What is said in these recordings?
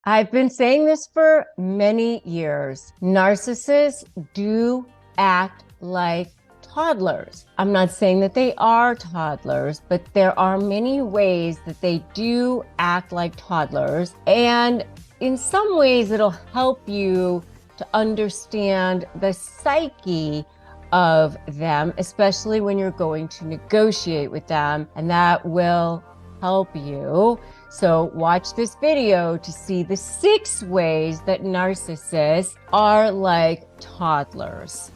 I've been saying this for many years. Narcissists do act like toddlers. I'm not saying that they are toddlers, but there are many ways that they do act like toddlers. And in some ways, it'll help you to understand the psyche of them, especially when you're going to negotiate with them, and that will help you. So watch this video to see the 6 ways that narcissists are like toddlers.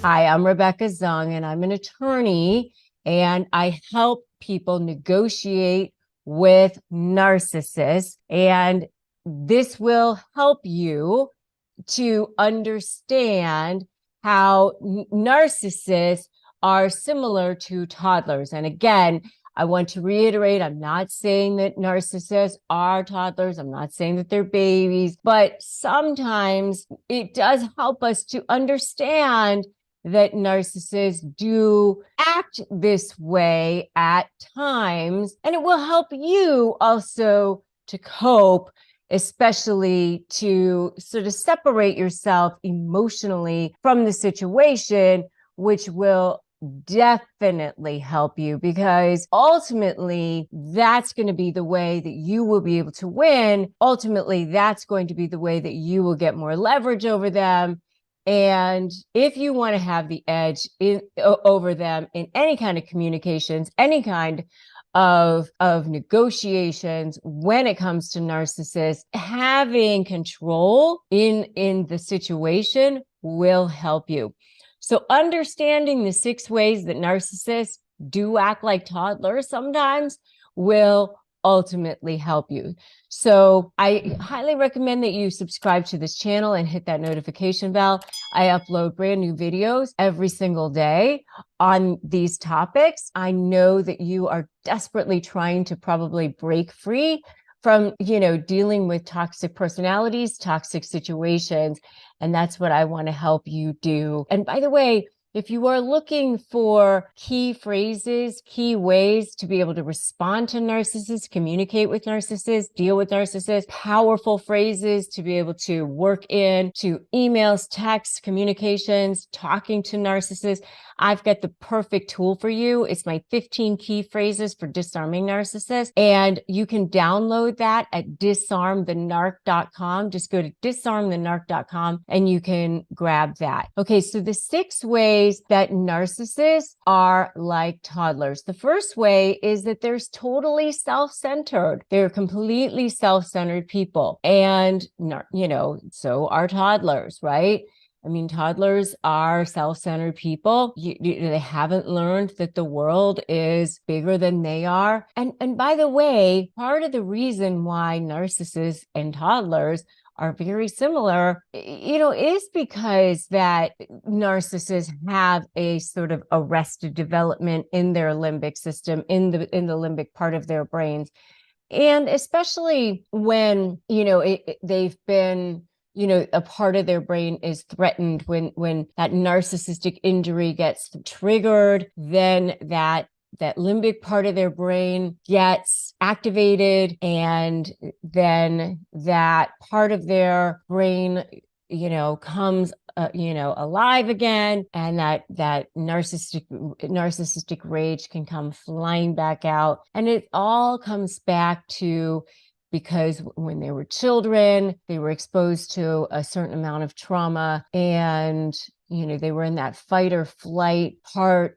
Hi, I'm Rebecca Zung, and I'm an attorney, and I help people negotiate with narcissists. And this will help you to understand how narcissists are similar to toddlers. And again, I want to reiterate, I'm not saying that narcissists are toddlers. I'm not saying that they're babies, but sometimes it does help us to understand that narcissists do act this way at times, and it will help you also to cope, especially to sort of separate yourself emotionally from the situation, which will definitely help you, because ultimately that's going to be the way that you will be able to win. Ultimately, that's going to be the way that you will get more leverage over them. And if you want to have the edge over them in any kind of communications, any kind of negotiations, when it comes to narcissists, having control in the situation will help you. So understanding the 6 ways that narcissists do act like toddlers sometimes will ultimately help you. So I highly recommend that you subscribe to this channel and hit that notification bell. I upload brand new videos every single day on these topics. I know that you are desperately trying to probably break free from, dealing with toxic personalities, toxic situations. And that's what I want to help you do. And by the way, if you are looking for key phrases, key ways to be able to respond to narcissists, communicate with narcissists, deal with narcissists, powerful phrases to be able to work into emails, texts, communications, talking to narcissists, I've got the perfect tool for you. It's my 15 key phrases for disarming narcissists. And you can download that at disarmthenarc.com. Just go to disarmthenarc.com and you can grab that. Okay, so the 6 ways that narcissists are like toddlers. The first way is that they're totally self-centered. They're completely self-centered people. And, so are toddlers, right? I mean, toddlers are self-centered people. They haven't learned that the world is bigger than they are. And by the way, part of the reason why narcissists and toddlers are very similar, is because that narcissists have a sort of arrested development in their limbic system, in the limbic part of their brains. And especially when, they've been, a part of their brain is threatened, when that narcissistic injury gets triggered, then that limbic part of their brain gets activated, and then that part of their brain, comes alive again, and that narcissistic rage can come flying back out. And it all comes back to, because when they were children, they were exposed to a certain amount of trauma, and they were in that fight or flight part,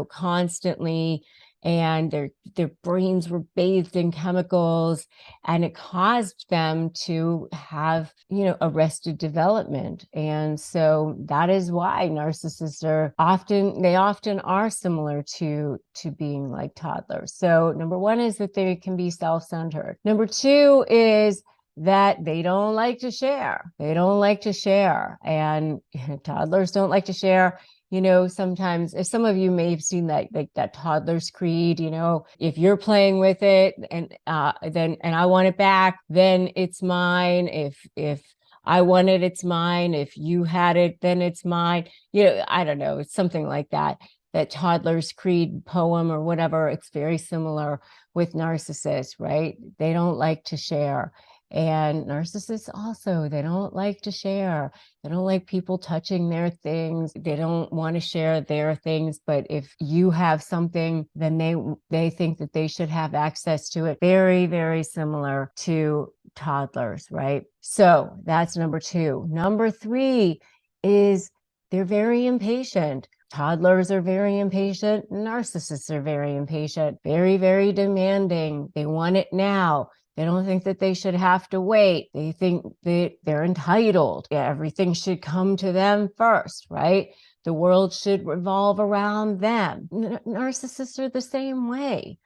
constantly, and their brains were bathed in chemicals, and it caused them to have, arrested development. And so that is why narcissists often are similar to being like toddlers. So number 1 is that they can be self-centered. Number 2 is that they don't like to share. They don't like to share. And toddlers don't like to share. Sometimes, if some of you may have seen that, like that toddler's creed, if you're playing with it and I want it back, then it's mine. If I want it, it's mine. If you had it, then it's mine. I don't know. It's something like that Toddlers Creed poem or whatever. It's very similar with narcissists, right? They don't like to share. And narcissists also, they don't like to share. They don't like people touching their things. They don't want to share their things. But if you have something, then they think that they should have access to it. Very, very similar to toddlers, right? So that's number 2. Number 3 is they're very impatient. Toddlers are very impatient. Narcissists are very impatient, very, very demanding. They want it now. They don't think that they should have to wait. They think that they're entitled. Everything should come to them first, right? The world should revolve around them. Narcissists are the same way.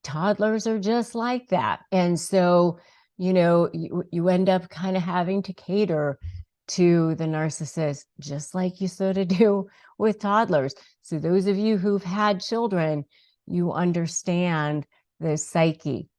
Toddlers are just like that. And so, you end up kind of having to cater to the narcissist, just like you sort of do with toddlers. So those of you who've had children, you understand the psyche.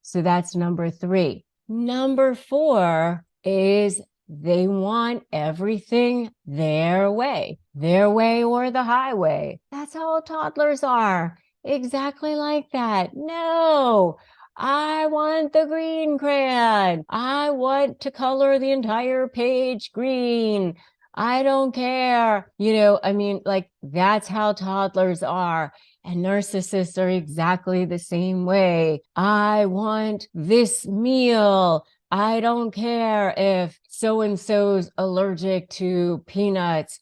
So that's number 3. Number 4 is they want everything their way or the highway. That's how toddlers are. Exactly like that. No, I want the green crayon. I want to color the entire page green. I don't care. That's how toddlers are. And narcissists are exactly the same way. I want this meal. I don't care if so-and-so's allergic to peanuts.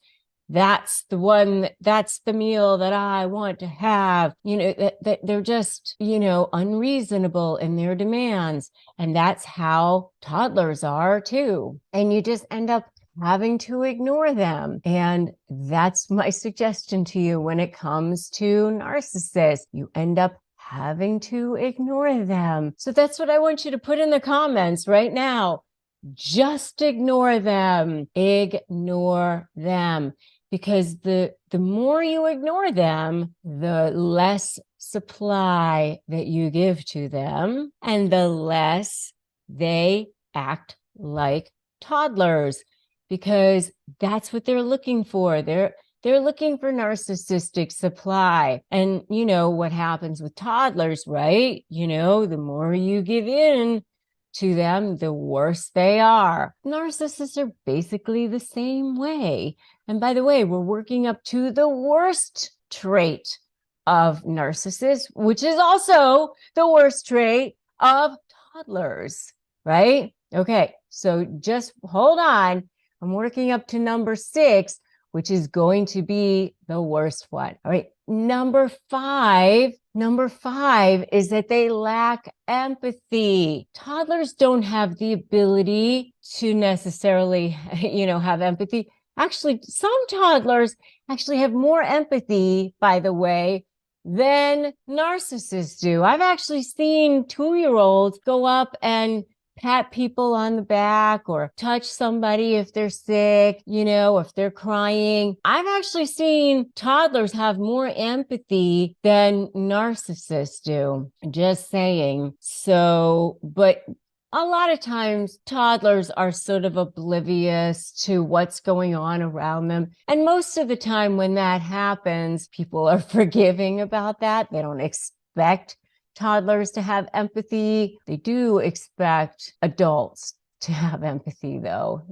That's the meal that I want to have. That they're just, unreasonable in their demands. And that's how toddlers are too. And you just end up having to ignore them. And that's my suggestion to you when it comes to narcissists. You end up having to ignore them. So that's what I want you to put in the comments right now. Just ignore them. Ignore them. Because the more you ignore them, the less supply that you give to them, and the less they act like toddlers, because that's what they're looking for. They're looking for narcissistic supply. And you know what happens with toddlers, right? The more you give in to them, the worse they are. Narcissists are basically the same way. And by the way, we're working up to the worst trait of narcissists, which is also the worst trait of toddlers, right? Okay, so just hold on. I'm working up to number 6, which is going to be the worst one. All right, number 5 is that they lack empathy. Toddlers don't have the ability to necessarily, have empathy. Actually, some toddlers actually have more empathy, by the way, than narcissists do. I've actually seen 2-year-olds go up and pat people on the back or touch somebody if they're sick, if they're crying. I've actually seen toddlers have more empathy than narcissists do. Just saying. So, but a lot of times toddlers are sort of oblivious to what's going on around them. And most of the time when that happens, people are forgiving about that. They don't expect toddlers to have empathy. They do expect adults to have empathy, though,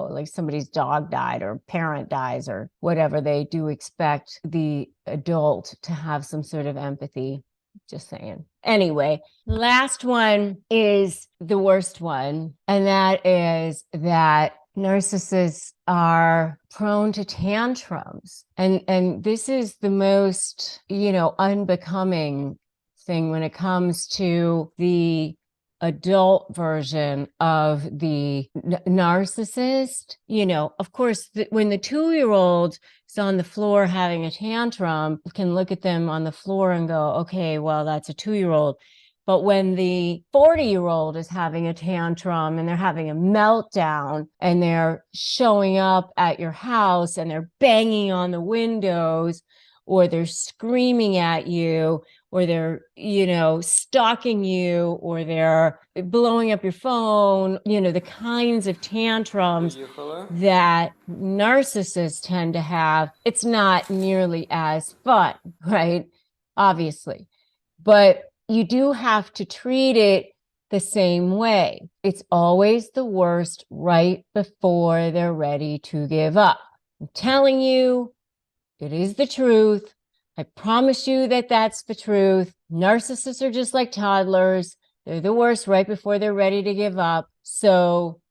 like somebody's dog died or parent dies or whatever. They do expect the adult to have some sort of empathy. Just saying. Anyway, last one is the worst one. And that is that narcissists are prone to tantrums. And this is the most, unbecoming thing when it comes to the adult version of the narcissist. Of course, when the 2-year-old is on the floor having a tantrum, you can look at them on the floor and go, okay, well, that's a 2-year-old. But when the 40-year-old is having a tantrum and they're having a meltdown and they're showing up at your house and they're banging on the windows, or they're screaming at you, or they're, stalking you, or they're blowing up your phone, the kinds of tantrums that narcissists tend to have, it's not nearly as fun, right? Obviously. But you do have to treat it the same way. It's always the worst right before they're ready to give up. I'm telling you, it is the truth. I promise you that that's the truth. Narcissists are just like toddlers. They're the worst right before they're ready to give up. So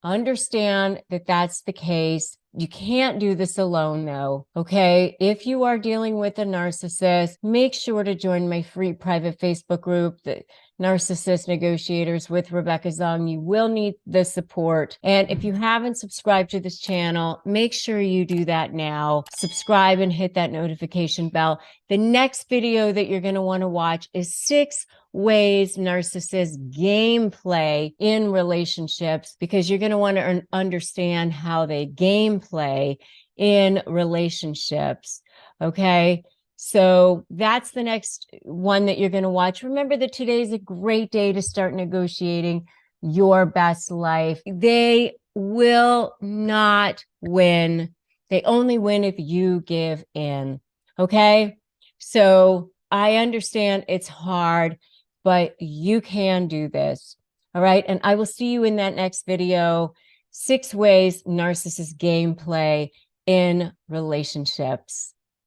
understand that that's the case. You can't do this alone, though, okay? If you are dealing with a narcissist, make sure to join my free private Facebook group, the Narcissist Negotiators with Rebecca Zung. You will need the support. And if you haven't subscribed to this channel, make sure you do that now. Subscribe and hit that notification bell. The next video that you're going to want to watch is 6 ways narcissists gameplay in relationships, because you're going to want to understand how they gameplay in relationships. Okay. So that's the next one that you're going to watch. Remember that today's a great day to start negotiating your best life. They will not win. They only win if you give in. Okay. So I understand it's hard, but you can do this. All right. And I will see you in that next video. 6 ways narcissists gameplay in relationships.